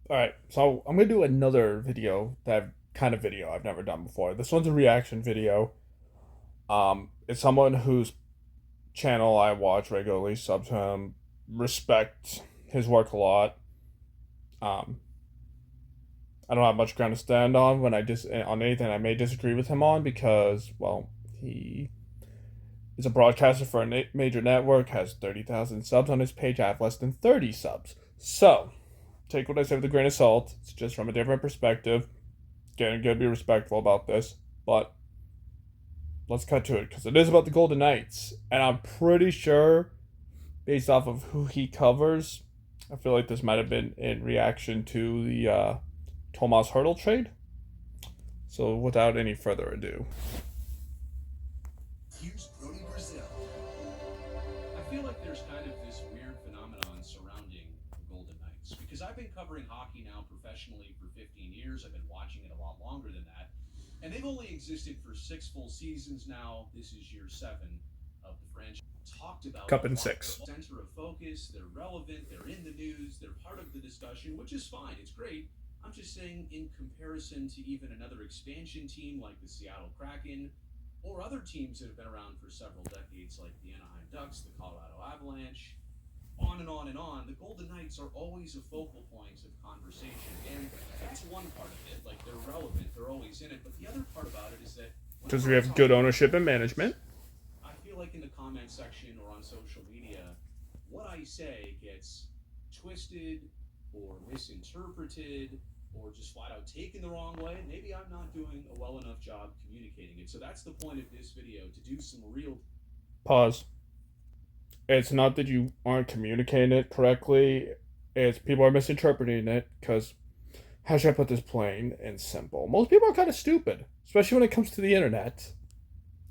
All right, so I'm gonna do another video I've never done before. This one's a reaction video. It's someone whose channel I watch regularly, sub to him, respect his work a lot. Um, I don't have much ground to stand on on anything I may disagree with him on because, well, he is a broadcaster for a major network, has 30,000 subs on his page. I have less than 30 subs, so take what I say with a grain of salt. It's just from a different perspective. Again, gotta be respectful about this, but let's cut to it because it is about the Golden Knights, and I'm pretty sure, based off of who he covers, I feel like this might have been in reaction to the Tomas Hurdle trade. So, without any further ado, Here's Brodie Brazil. I feel like there's kind of this weird phenomenon surrounding the Golden Knights because I've been covering hockey now professionally for 15 years. I've been watching it a lot longer than that. And they've only existed for 6 full seasons now. This is year 7 of the franchise. Talked about Cup a and lot. six. They're center of focus, they're relevant, they're in the news, they're part of the discussion, which is fine. It's great. I'm just saying, in comparison to even another expansion team like the Seattle Kraken, or other teams that have been around for several decades, like the Anaheim Ducks, the Colorado Avalanche, on and on and on, the Golden Knights are always a focal point of conversation. And that's one part of it. Like, they're relevant, they're always in it. But the other part about it is that Because whenever we I have talk good about ownership and the management. Knights, I feel like in the comment section or on social media, what I say gets twisted or misinterpreted or just flat out taken the wrong way. Maybe I'm not doing a well enough job communicating it. So that's the point of this video, to do some real. Pause. It's not that you aren't communicating it correctly, it's people are misinterpreting it because, how should I put this plain and simple? Most people are kind of stupid, especially when it comes to the internet.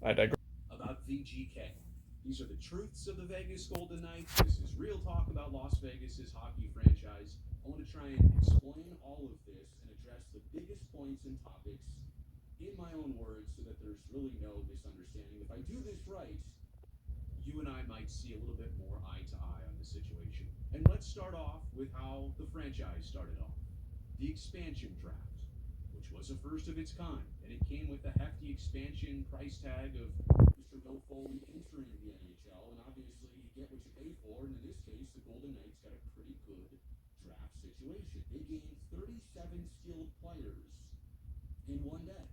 I digress. About VGK. These are the truths of the Vegas Golden Knights. This is real talk about Las Vegas's hockey franchise. I want to try and explain all of this and address the biggest points and topics in my own words so that there's really no misunderstanding. If I do this right, you and I might see a little bit more eye to eye on the situation. And let's start off with how the franchise started off. The expansion draft, which was a first of its kind, and it came with a hefty expansion price tag of Mr. Bill Foley entering the NHL, and obviously you get what you pay for, and in this case, the Golden Knights got a pretty good draft situation. They gained 37 skilled players in one day.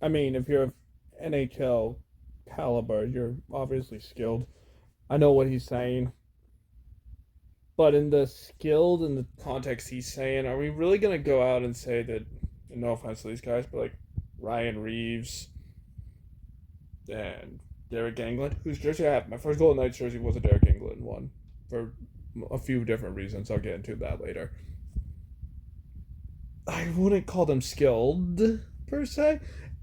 I mean, if you're NHL caliber, you're obviously skilled. I know what he's saying. But in the skilled and the context he's saying, are we really going to go out and say that, and no offense to these guys, but like Ryan Reeves and Derek England, whose jersey I have? My first Golden Knights jersey was a Derek England one for a few different reasons. I'll get into that later. I wouldn't call them skilled per se.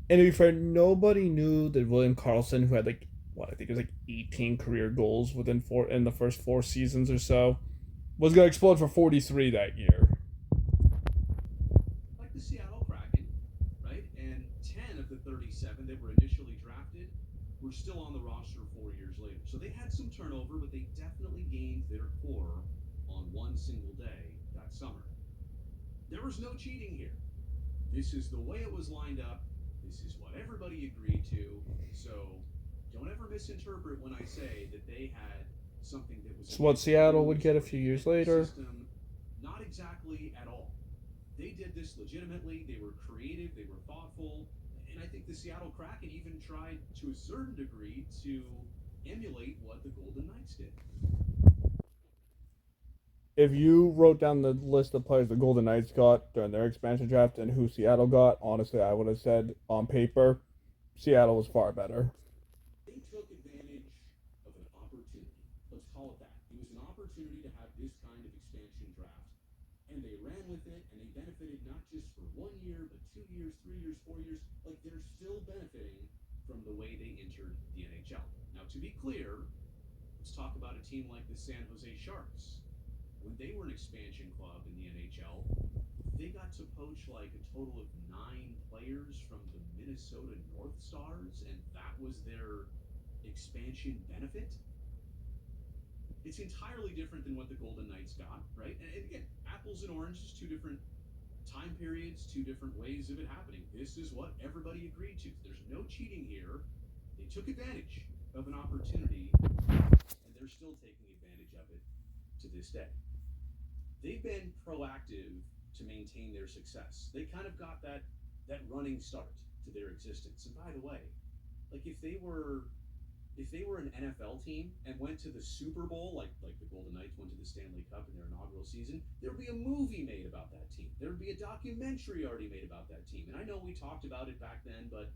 And to be fair, nobody knew that William Karlsson, who had like what I think it was like 18 career goals within four in the first 4 seasons or so, was going to explode for 43 that year. Like the Seattle Kraken, right? And 10 of the 37 that were initially drafted were still on the roster 4 years later. So they had some turnover, but they definitely gained their core on one single day that summer. There was no cheating here. This is the way it was lined up. This is what everybody agreed to. So don't ever misinterpret when I say that they had something that was It's what Seattle would get a few years later. system. Not exactly at all. They did this legitimately. They were creative. They were thoughtful. And I think the Seattle Kraken even tried to a certain degree to emulate what the Golden Knights did. If you wrote down the list of players the Golden Knights got during their expansion draft and who Seattle got, honestly, I would have said on paper, Seattle was far better. They took advantage of an opportunity. Let's call it that. It was an opportunity to have this kind of expansion draft. And they ran with it, and they benefited not just for 1 year, but 2 years, 3 years, 4 years. Like, they're still benefiting from the way they entered the NHL. Now, to be clear, let's talk about a team like the San Jose Sharks. When they were an expansion club in the NHL, they got to poach like a total of 9 players from the Minnesota North Stars, and that was their expansion benefit. It's entirely different than what the Golden Knights got, right? And again, apples and oranges, two different time periods, two different ways of it happening. This is what everybody agreed to. There's no cheating here. They took advantage of an opportunity, and they're still taking advantage of it to this day. They've been proactive to maintain their success. They kind of got that running start to their existence. And by the way, like if they were an NFL team and went to the Super Bowl, like the Golden Knights went to the Stanley Cup in their inaugural season, there'd be a movie made about that team. There'd be a documentary already made about that team. And I know we talked about it back then, but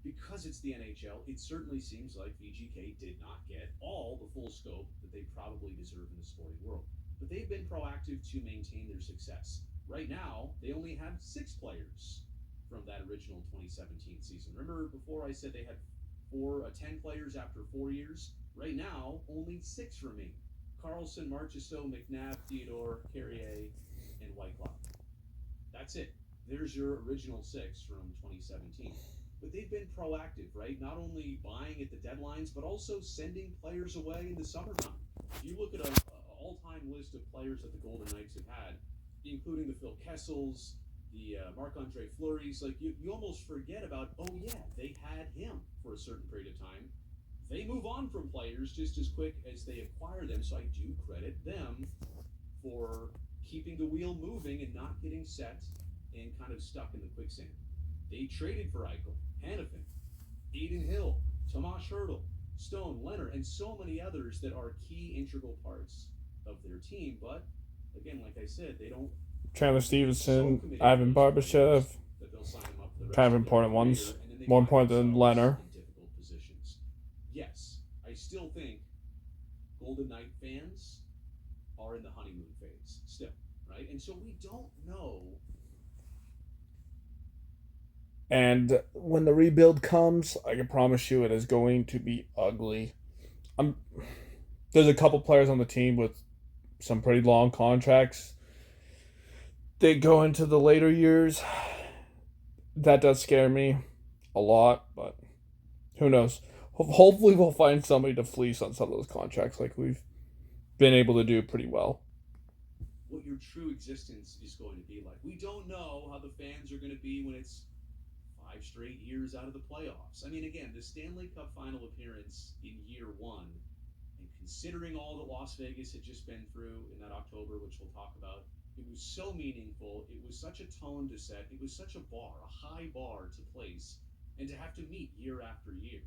because it's the NHL, it certainly seems like VGK did not get all the full scope that they probably deserve in the sporting world. But they've been proactive to maintain their success. Right now, they only have 6 players from that original 2017 season. Remember before I said they had 10 players after 4 years? Right now, only 6 remain. Carlson, Marchessault, McNabb, Theodore, Carrier, and Whitecloud. That's it. There's your original 6 from 2017. But they've been proactive, right? Not only buying at the deadlines, but also sending players away in the summertime. If you look at a all-time list of players that the Golden Knights have had, including the Phil Kessels, the Marc-Andre Fleury's, like you almost forget about, oh yeah, they had him for a certain period of time. They move on from players just as quick as they acquire them, so I do credit them for keeping the wheel moving and not getting set and kind of stuck in the quicksand. They traded for Eichel, Hannafin, Aiden Hill, Tomas Hertl, Stone, Leonard, and so many others that are key integral parts of their team. But again, like I said, they don't Chandler so Stevenson, committed to Ivan those players Barbashev, that they'll sign them up for the kind rest of of their important career, ones. and then they More find important than themselves Leonard. in difficult positions. Yes, I still think Golden Knight fans are in the honeymoon phase still, right? And so we don't know. And when the rebuild comes, I can promise you it is going to be ugly. I'm There's a couple players on the team with some pretty long contracts. They go into the later years. That does scare me a lot, but who knows? Hopefully, we'll find somebody to fleece on some of those contracts like we've been able to do pretty well. What your true existence is going to be like. We don't know how the fans are going to be when it's 5 straight years out of the playoffs. I mean, again, the Stanley Cup final appearance in year 1, and considering all that Las Vegas had just been through in that October, which we'll talk about, it was so meaningful. It was such a tone to set. It was such a high bar to place, and to have to meet year after year.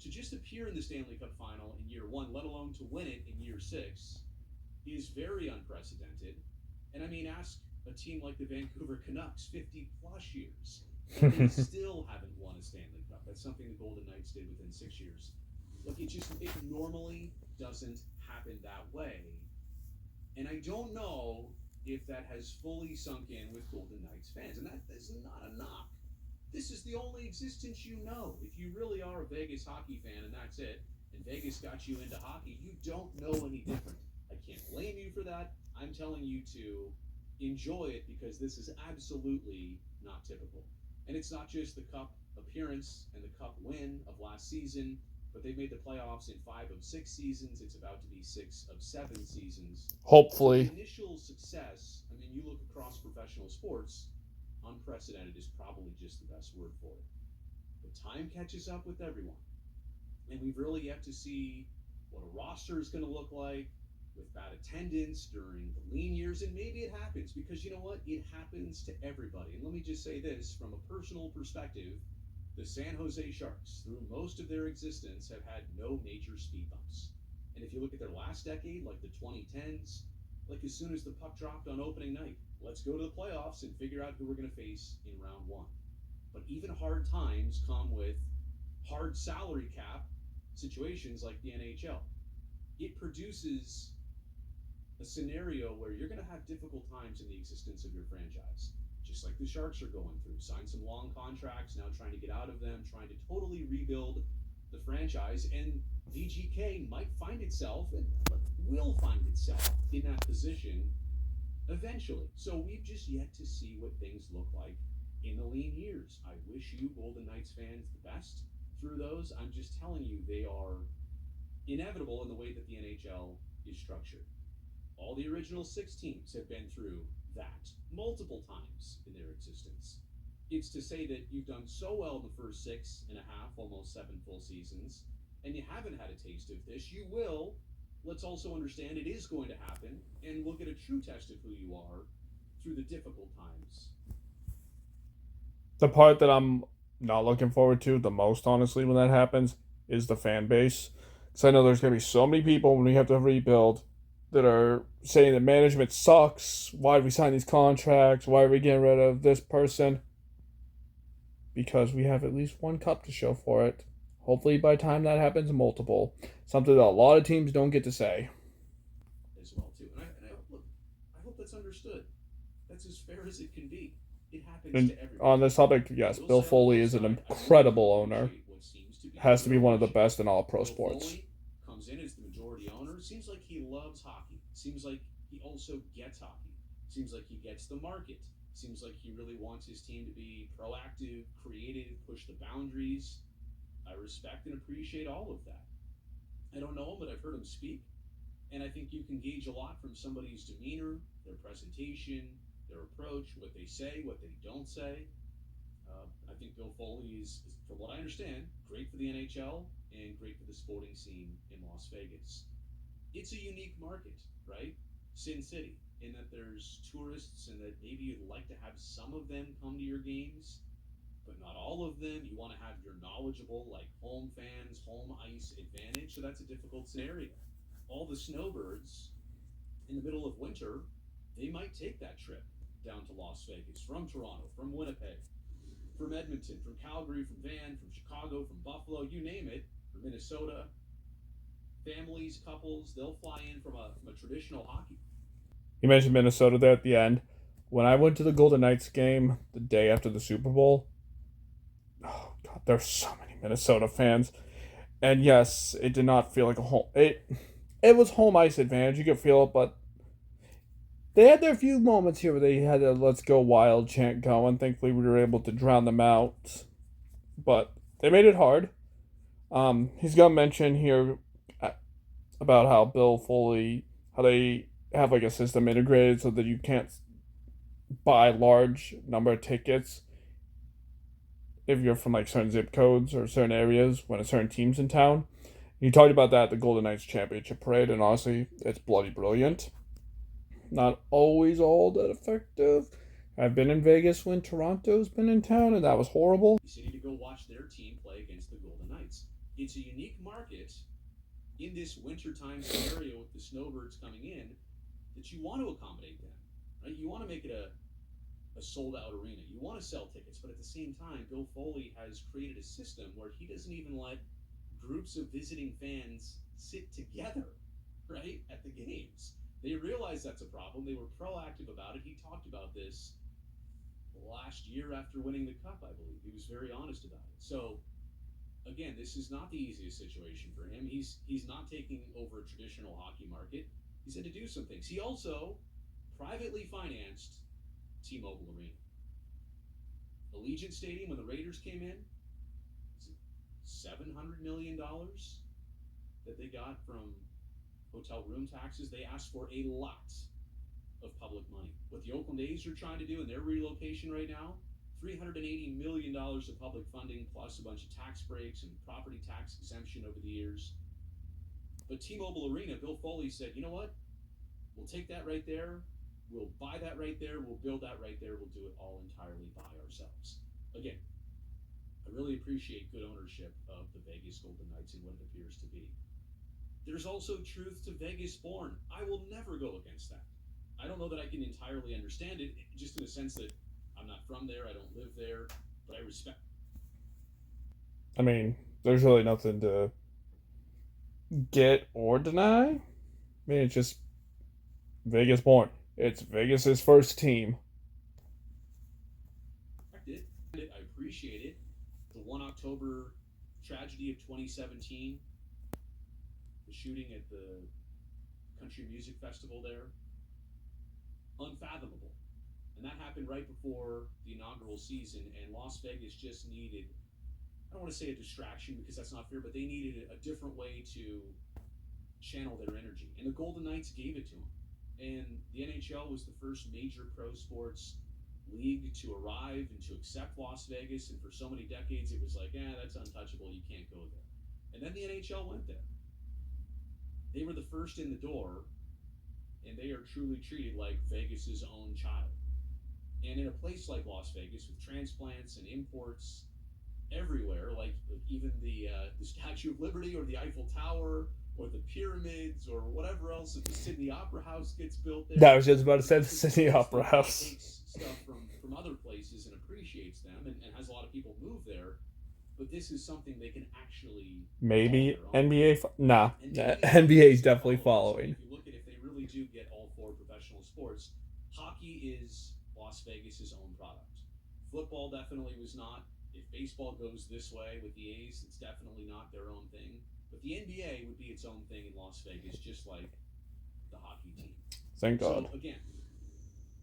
To just appear in the Stanley Cup final in year 1, let alone to win it in year 6, is very unprecedented. And I mean, ask a team like the Vancouver Canucks, 50 plus years, and they still haven't won a Stanley Cup. That's something the Golden Knights did within 6 years. Look, it normally doesn't happen that way. And I don't know if that has fully sunk in with Golden Knights fans. And that is not a knock. This is the only existence you know. If you really are a Vegas hockey fan and that's it, and Vegas got you into hockey, you don't know any different. I can't blame you for that. I'm telling you to enjoy it because this is absolutely not typical. And it's not just the Cup appearance and the Cup win of last season, but they've made the playoffs in 5 of 6 seasons. It's about to be 6 of 7 seasons. Hopefully. So the initial success, I mean, you look across professional sports, unprecedented is probably just the best word for it. But time catches up with everyone. And we've really yet to see what a roster is going to look like with bad attendance during the lean years. And maybe it happens because you know what? It happens to everybody. And let me just say this from a personal perspective. The San Jose Sharks, through most of their existence, have had no major speed bumps. And if you look at their last decade, like the 2010s, like as soon as the puck dropped on opening night, let's go to the playoffs and figure out who we're going to face in round 1. But even hard times come with hard salary cap situations like the NHL. It produces a scenario where you're going to have difficult times in the existence of your franchise. Just like the Sharks are going through. Signed some long contracts, now trying to get out of them, trying to totally rebuild the franchise. And VGK might find itself, and will find itself, in that position eventually. So we've just yet to see what things look like in the lean years. I wish you Golden Knights fans the best through those. I'm just telling you, they are inevitable in the way that the NHL is structured. All the original six teams have been through that multiple times in their existence. It's to say that you've done so well in the first 6.5, almost 7 full seasons, and you haven't had a taste of this. You will. Let's also understand it is going to happen and look at a true test of who you are through the difficult times. The part that I'm not looking forward to the most, honestly, when that happens, is the fan base. Because I know there's going to be so many people when we have to rebuild that are saying that management sucks. Why did we sign these contracts? Why are we getting rid of this person? Because we have at least one cup to show for it. Hopefully, by the time that happens, multiple. Something that a lot of teams don't get to say. As well too, I hope that's understood. That's as fair as it can be. It happens And to everyone. on this topic, yes, Bill Foley is an incredible owner. Has to be one of the best in all pro sports. Foley comes in as the majority owner. Seems like he loves hockey. Seems like he also gets hockey. Seems like he gets the market. Seems like he really wants his team to be proactive, creative, push the boundaries. I respect and appreciate all of that. I don't know him, but I've heard him speak. And I think you can gauge a lot from somebody's demeanor, their presentation, their approach, what they say, what they don't say. I think Bill Foley is, from what I understand, great for the NHL and great for the sporting scene in Las Vegas. It's a unique market, right? Sin City, in that there's tourists and that maybe you'd like to have some of them come to your games, but not all of them. You want to have your knowledgeable, like home fans, home ice advantage. So that's a difficult scenario. All the snowbirds in the middle of winter, they might take that trip down to Las Vegas from Toronto, from Winnipeg, from Edmonton, from Calgary, from Van, from Chicago, from Buffalo, you name it, from Minnesota. Families, couples, they'll fly in from a traditional hockey. You mentioned Minnesota there at the end. When I went to the Golden Knights game the day after the Super Bowl, oh god, there's so many Minnesota fans. And yes, it did not feel like a home. It was home ice advantage. You could feel it, but they had their few moments here where they had a "Let's Go Wild" chant going. Thankfully, we were able to drown them out, but they made it hard. He's got to mention here about how Bill Foley, how they have like a system integrated so that you can't buy large number of tickets if you're from like certain zip codes or certain areas when a certain team's in town. You talked about that at the Golden Knights Championship Parade, and honestly, it's bloody brilliant. Not always all that effective. I've been in Vegas when Toronto's been in town, and that was horrible. City to go watch their team play against the Golden Knights. It's a unique market in this wintertime scenario with the snowbirds coming in that you want to accommodate them, right? You want to make it a sold out arena. You want to sell tickets, but at the same time, Bill Foley has created a system where he doesn't even let groups of visiting fans sit together, right, at the games. They realize that's a problem. They were proactive about it. He talked about this last year after winning the cup, I believe. He was very honest about it. So, again, this is not the easiest situation for him. He's not taking over a traditional hockey market. He's had to do some things. He also privately financed T-Mobile Arena. Allegiant Stadium, when the Raiders came in, $700 million that they got from hotel room taxes. They asked for a lot of public money. What the Oakland A's are trying to do in their relocation right now, $380 million of public funding plus a bunch of tax breaks and property tax exemption over the years. But T-Mobile Arena, Bill Foley said, you know what? We'll take that right there. We'll buy that right there. We'll build that right there. We'll do it all entirely by ourselves. Again, I really appreciate good ownership of the Vegas Golden Knights and what it appears to be. There's also truth to Vegas born. I will never go against that. I don't know that I can entirely understand it, just in the sense that I'm not from there, I don't live there, but I respect. I mean, there's really nothing to get or deny. I mean, it's just Vegas born. It's Vegas's first team. I appreciate it. The 1 October tragedy of 2017, the shooting at the Country Music Festival there, unfathomable. And that happened right before the inaugural season, and Las Vegas just needed, I don't want to say a distraction because that's not fair, but they needed a different way to channel their energy. And the Golden Knights gave it to them. And the NHL was the first major pro sports league to arrive and to accept Las Vegas. And for so many decades, it was like, that's untouchable. You can't go there. And then the NHL went there. They were the first in the door, and they are truly treated like Vegas's own child. And in a place like Las Vegas, with transplants and imports everywhere, like even the Statue of Liberty or the Eiffel Tower or the pyramids or whatever else, if the Sydney Opera House gets built there. That was just about to say the Sydney Opera House. Takes stuff from other places and appreciates them and has a lot of people move there. But this is something they can actually maybe NBA. NBA is definitely following. If you look at if they really do get all four professional sports, hockey is Las Vegas's own product. Football definitely was not. If baseball goes this way with the A's, it's definitely not their own thing. But the NBA would be its own thing in Las Vegas, just like the hockey team. Thank God. So again,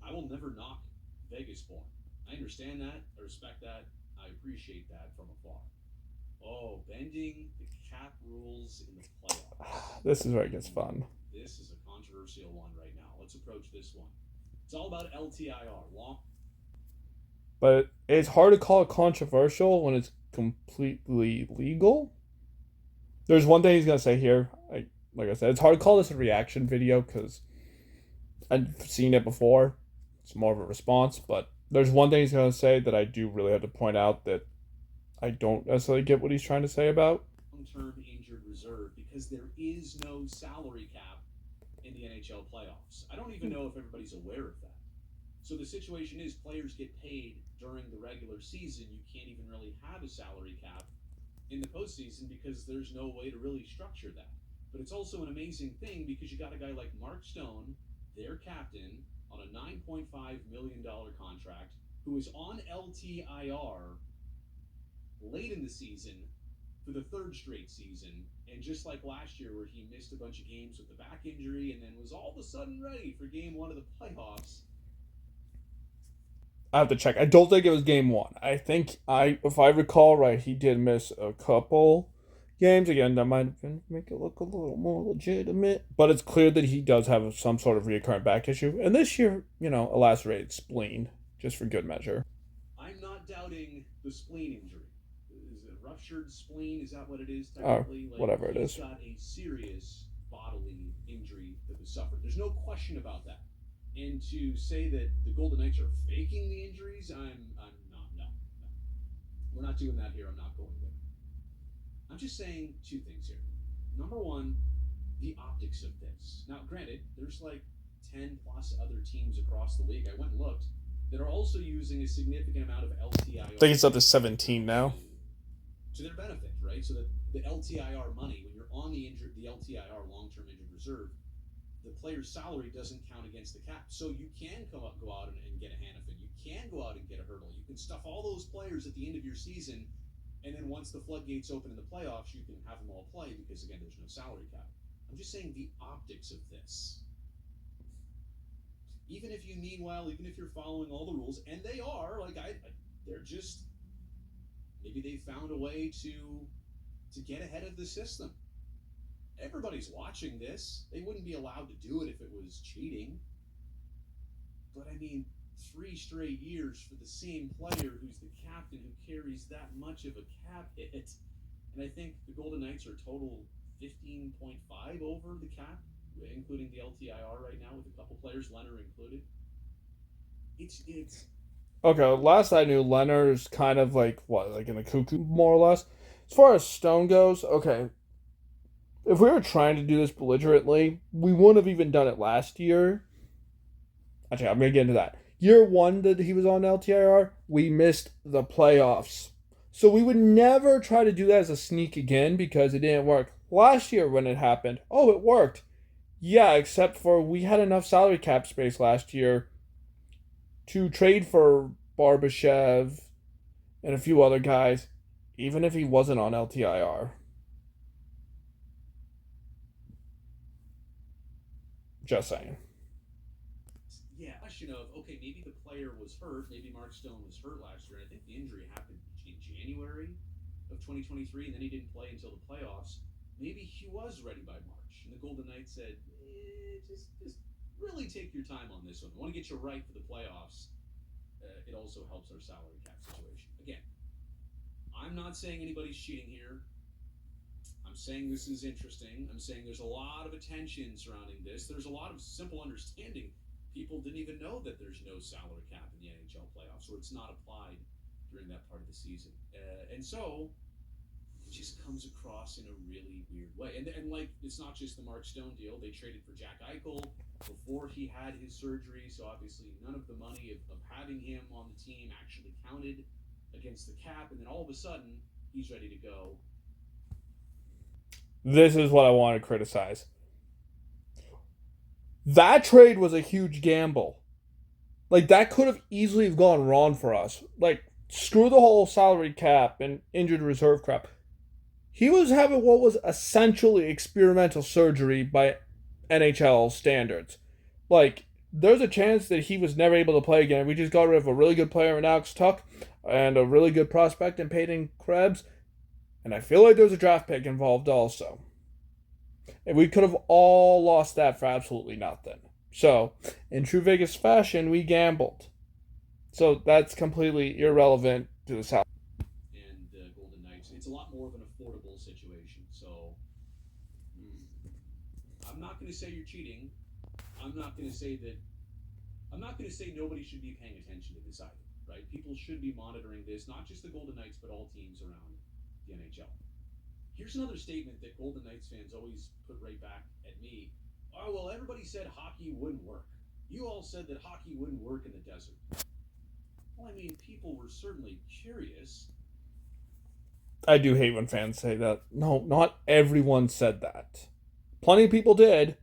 I will never knock Vegas born. I understand that. I respect that. I appreciate that from afar. Oh, bending the cap rules in the playoffs. This is where it gets fun. This is a controversial one right now. Let's approach this one. It's all about LTIR. But it's hard to call it controversial when it's completely legal. There's one thing he's going to say here. Like I said, it's hard to call this a reaction video because I've seen it before. It's more of a response. But there's one thing he's going to say that I do really have to point out that I don't necessarily get what he's trying to say about. Long-term injured reserve, because there is no salary cap in the NHL playoffs. I don't even know if everybody's aware of that. So the situation is players get paid during the regular season. You can't even really have a salary cap in the postseason because there's no way to really structure that. But it's also an amazing thing because you got a guy like Mark Stone, their captain, on a $9.5 million contract, who is on LTIR late in the season for the third straight season. And just like last year where he missed a bunch of games with the back injury and then was all of a sudden ready for game one of the playoffs. I have to check. I don't think it was game one. I think if I recall right, he did miss a couple games. Again, that might make it look a little more legitimate. But it's clear that he does have some sort of recurrent back issue. And this year, a lacerated spleen, just for good measure. I'm not doubting the spleen injury. Is it a ruptured spleen? Is that what it is technically? Whatever it is. He's got a serious bodily injury that was suffered. There's no question about that. And to say that the Golden Knights are faking the injuries, I'm not. No. We're not doing that here. I'm not going there. I'm just saying two things here. Number one, the optics of this. Now, granted, there's like 10 plus other teams across the league. I went and looked that are also using a significant amount of LTIR. I think it's up to 17 now. To their benefit, right? So that the LTIR money, when you're on the LTIR long-term injured reserve, the player's salary doesn't count against the cap. So you can go out and get a Hannafin. You can go out and get a Hurdle. You can stuff all those players at the end of your season, and then once the floodgates open in the playoffs, you can have them all play because, again, there's no salary cap. I'm just saying the optics of this. Even if you're following all the rules, and they are, they're just, maybe they found a way to get ahead of the system. Everybody's watching this. They wouldn't be allowed to do it if it was cheating. But 3 straight years for the same player who's the captain who carries that much of a cap hit. And I think the Golden Knights are total 15.5 over the cap, including the LTIR right now with a couple players, Leonard included. It's Okay, last I knew, Leonard's kind of like in the cuckoo, more or less. As far as Stone goes, okay, if we were trying to do this belligerently, we wouldn't have even done it last year. Actually, I'm going to get into that. Year 1 that he was on LTIR, we missed the playoffs. So we would never try to do that as a sneak again because it didn't work. Last year when it happened, it worked. Yeah, except for we had enough salary cap space last year to trade for Barbashev and a few other guys, even if he wasn't on LTIR. Just saying. Yeah, question of, okay, maybe the player was hurt, maybe Mark Stone was hurt last year, and I think the injury happened in January of 2023, and then he didn't play until the playoffs. maybe he was ready by March, and the Golden Knights said, just really take your time on this one. I want to get you right for the playoffs. It also helps our salary cap situation. Again, I'm not saying anybody's cheating here. I'm saying this is interesting. I'm saying there's a lot of attention surrounding this. There's a lot of simple understanding. People didn't even know that there's no salary cap in the NHL playoffs, or it's not applied during that part of the season. And so it just comes across in a really weird way. And like, it's not just the Mark Stone deal. They traded for Jack Eichel before he had his surgery, so obviously none of the money of having him on the team actually counted against the cap. And then all of a sudden, he's ready to go. This is what I want to criticize. That trade was a huge gamble. Like, that could have easily have gone wrong for us. Like, screw the whole salary cap and injured reserve crap. He was having what was essentially experimental surgery by NHL standards. Like, there's a chance that he was never able to play again. We just got rid of a really good player in Alex Tuch and a really good prospect in Peyton Krebs. And I feel like there's a draft pick involved also. And we could have all lost that for absolutely nothing. So, in true Vegas fashion, we gambled. So that's completely irrelevant to the South. And Golden Knights, it's a lot more of an affordable situation. So, I'm not going to say you're cheating. I'm not going to say nobody should be paying attention to this either, right? People should be monitoring this, not just the Golden Knights, but all teams around the NHL. Here's another statement that Golden Knights fans always put right back at me. Oh, well, everybody said hockey wouldn't work. You all said that hockey wouldn't work in the desert. Well, I mean, people were certainly curious. I do hate when fans say that. No, not everyone said that. Plenty of people did.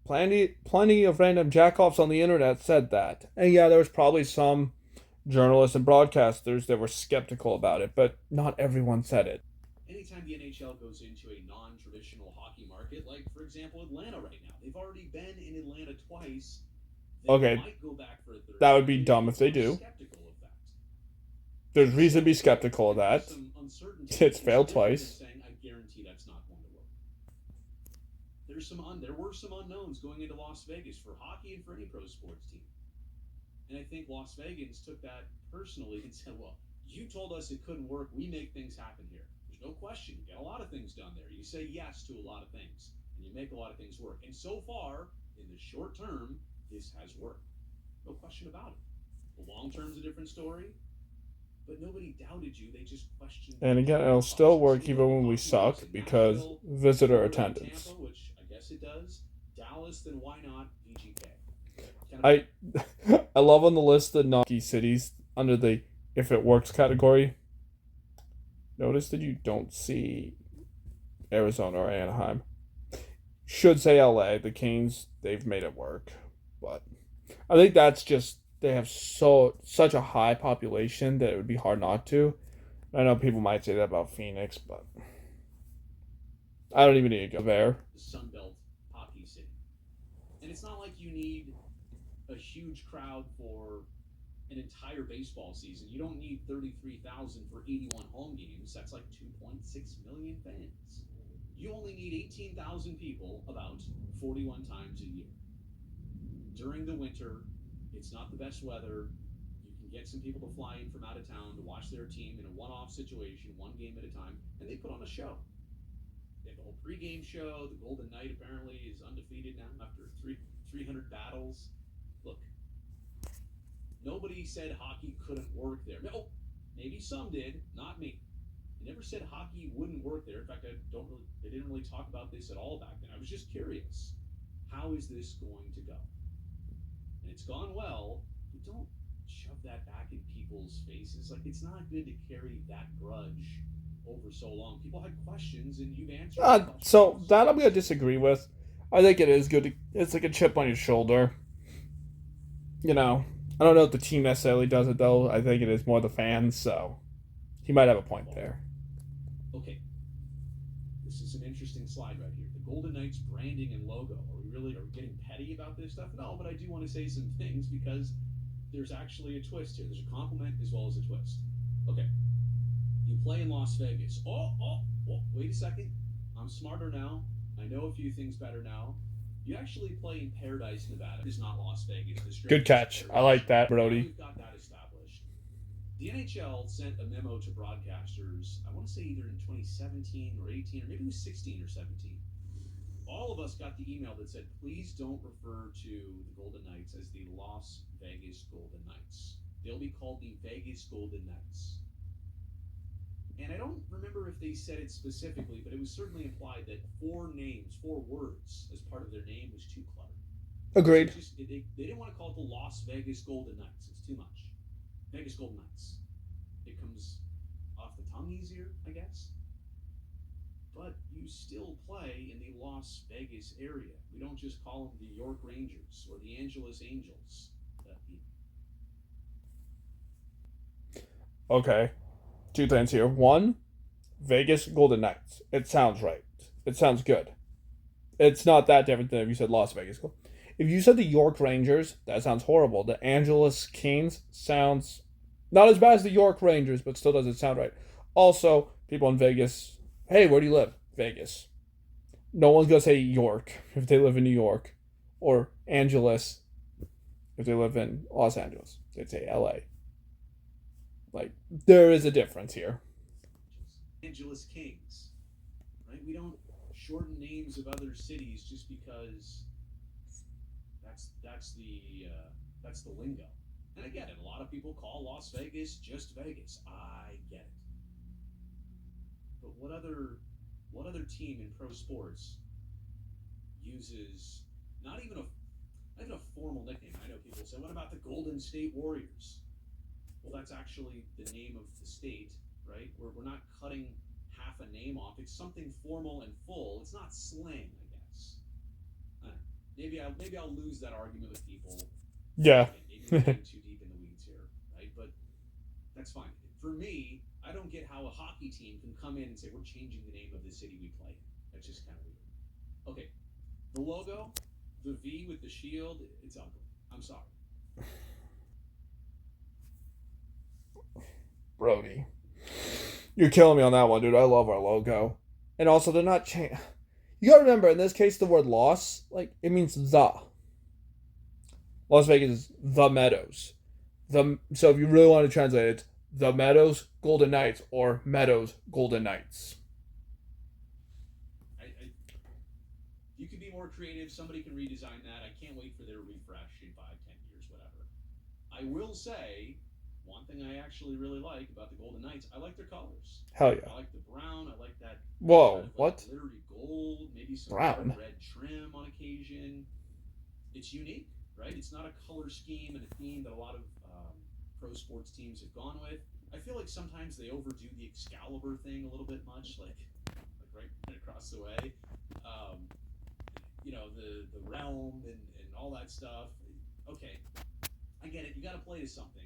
Plenty of random jackoffs on the internet said that. And yeah, there was probably some journalists and broadcasters that were skeptical about it, but not everyone said it. Anytime the NHL goes into a non-traditional hockey market, like, for example, Atlanta right now, they've already been in Atlanta twice. They Okay, might go back for a third. that would be dumb if they do. Skeptical of that. There's reason to be skeptical of that. It's failed twice. Saying, I guarantee that's not going to work. There were some unknowns going into Las Vegas for hockey and for any pro sports team. And I think Las Vegans took that personally and said, well, you told us it couldn't work. We make things happen here. There's no question. You get a lot of things done there. You say yes to a lot of things, and you make a lot of things work. And so far, in the short term, this has worked. No question about it. The long term's a different story, but nobody doubted you. They just questioned. And again, it'll still work even when we suck because visitor attendance. Tampa, which I guess it does. Dallas, then why not VGK? I love on the list the non-key cities under the if it works category. Notice that you don't see Arizona or Anaheim. Should say LA. The Kings, they've made it work. But I think that's just they have such a high population that it would be hard not to. I know people might say that about Phoenix, but I don't even need to go there. The Sunbelt hockey city. And it's not like you need a huge crowd for an entire baseball season. You don't need 33,000 for 81 home games. That's like 2.6 million fans. You only need 18,000 people about 41 times a year. During the winter, it's not the best weather. You can get some people to fly in from out of town to watch their team in a one-off situation, one game at a time, and they put on a show. They have the whole pregame show. The Golden Knight apparently is undefeated now after 300 battles. Look, nobody said hockey couldn't work there. No, maybe some did, not me. They never said hockey wouldn't work there. In fact, they didn't really talk about this at all back then. I was just curious. How is this going to go? And it's gone well, but don't shove that back in people's faces. Like, it's not good to carry that grudge over so long. People had questions, and you've answered so that I'm going to disagree with. I think it is good. It's like a chip on your shoulder. You know, I don't know if the team necessarily does it, though. I think it is more the fans, so he might have a point there. Okay. This is an interesting slide right here. The Golden Knights branding and logo. Are we getting petty about this stuff? No, but I do want to say some things because there's actually a twist here. There's a compliment as well as a twist. Okay. You play in Las Vegas. Oh, wait a second. I'm smarter now. I know a few things better now. You actually play in Paradise, Nevada. It is not Las Vegas. The Strip Good is catch. I Paradise. like that, Now Brodie. we've got that established. The NHL sent a memo to broadcasters, I want to say either in 2017 or 18, or maybe it was 16 or 17. All of us got the email that said, please don't refer to the Golden Knights as the Las Vegas Golden Knights. They'll be called the Vegas Golden Knights. And I don't remember if they said it specifically, but it was certainly implied that 4 words as part of their name was too cluttered. Agreed. So they didn't want to call it the Las Vegas Golden Knights. It's too much. Vegas Golden Knights. It comes off the tongue easier, I guess. But you still play in the Las Vegas area. We don't just call them the York Rangers or the Angeles Angels. Okay. 2 things here. 1, Vegas Golden Knights. It sounds right. It sounds good. It's not that different than if you said Las Vegas. If you said the York Rangers, that sounds horrible. The Angeles Kings sounds not as bad as the York Rangers, but still doesn't sound right. Also, people in Vegas, hey, where do you live? Vegas. No one's going to say York if they live in New York, or Angeles if they live in Los Angeles. They'd say LA. Like, there is a difference here. Angeles Kings, right? We don't shorten names of other cities just because that's the lingo. And I get it. A lot of people call Las Vegas just Vegas. I get it. But what other team in pro sports uses not even a formal nickname? I know people say, what about the Golden State Warriors? Well, that's actually the name of the state, right? We're not cutting half a name off. It's something formal and full. It's not slang, I guess. Maybe I'll lose that argument with people. Yeah. Maybe we're getting too deep in the weeds here, right? But that's fine. For me, I don't get how a hockey team can come in and say we're changing the name of the city we play in. That's just kind of weird. Okay, the logo, the V with the shield, it's ugly. I'm sorry. Brodie, you're killing me on that one, dude. I love our logo. And also, they're not changing. You gotta remember, in this case, the word loss, like, it means the. Las Vegas is the Meadows. So if you really want to translate it, the Meadows Golden Knights or Meadows Golden Knights. You could be more creative. Somebody can redesign that. I can't wait for their refresh in 5, 10 years, whatever. I will say, one thing I actually really like about the Golden Knights, I like their colors. Hell yeah. I like the brown. I like that. Whoa, kind of what? Glittery gold, maybe some Brown? red trim on occasion. It's unique, right? It's not a color scheme and a theme that a lot of pro sports teams have gone with. I feel like sometimes they overdo the Excalibur thing a little bit much, like right across the way. The realm and all that stuff. Okay, I get it. You got to play to something.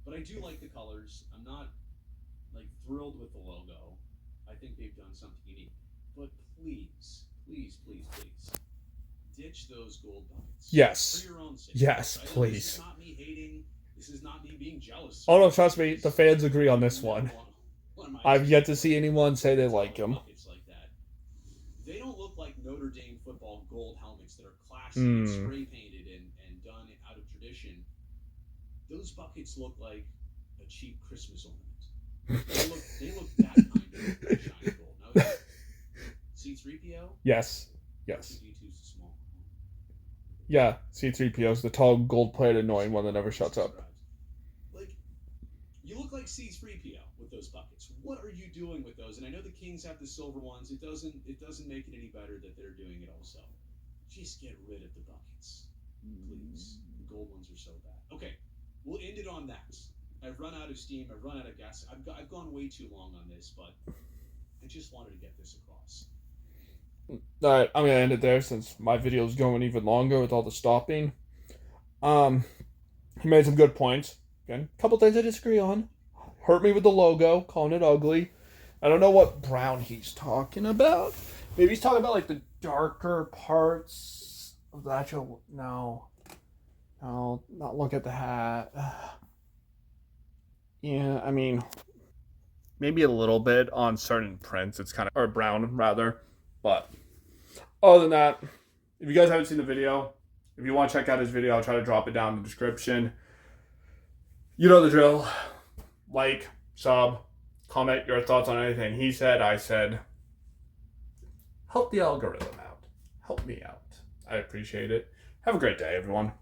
But I do like the colors. I'm not like thrilled with the logo. I think they've done something unique. But please, please, please, please, ditch those gold buckets. Yes. For your own sake. Yes, Right? please. This is not me hating. This is not me being jealous. Oh no, trust me, the fans agree on this Never one. one of my I've yet to teams see anyone say they like them. buckets like that. They don't look like Notre Dame football gold helmets that are classy and spray painted and done out of tradition. Those buckets look like a cheap Christmas ornament. They look that kind of shiny gold. Now, C3PO? Yes. Yes. D2's the small one. Yeah, C3PO's the tall, gold-plated, annoying one that never shuts up. Like, you look like C3PO with those buckets. What are you doing with those? And I know the Kings have the silver ones. It doesn't make it any better that they're doing it also. Just get rid of the buckets, please. The gold ones are so bad. Okay, we'll end it on that. I've run out of steam. I've run out of gas. I've gone way too long on this, but I just wanted to get this across. Alright, I'm gonna end it there since my video is going even longer with all the stopping. He made some good points. Again, a couple things I disagree on. Hurt me with the logo, calling it ugly. I don't know what brown he's talking about. Maybe he's talking about like the darker parts of the actual. No, not look at the hat. Yeah, I mean, maybe a little bit on certain prints. It's kind of, or brown rather. But other than that, if you guys haven't seen the video, if you want to check out his video, I'll try to drop it down in the description. You know the drill. Like, sub, comment your thoughts on anything he said, I said. Help the algorithm out. Help me out. I appreciate it. Have a great day, everyone.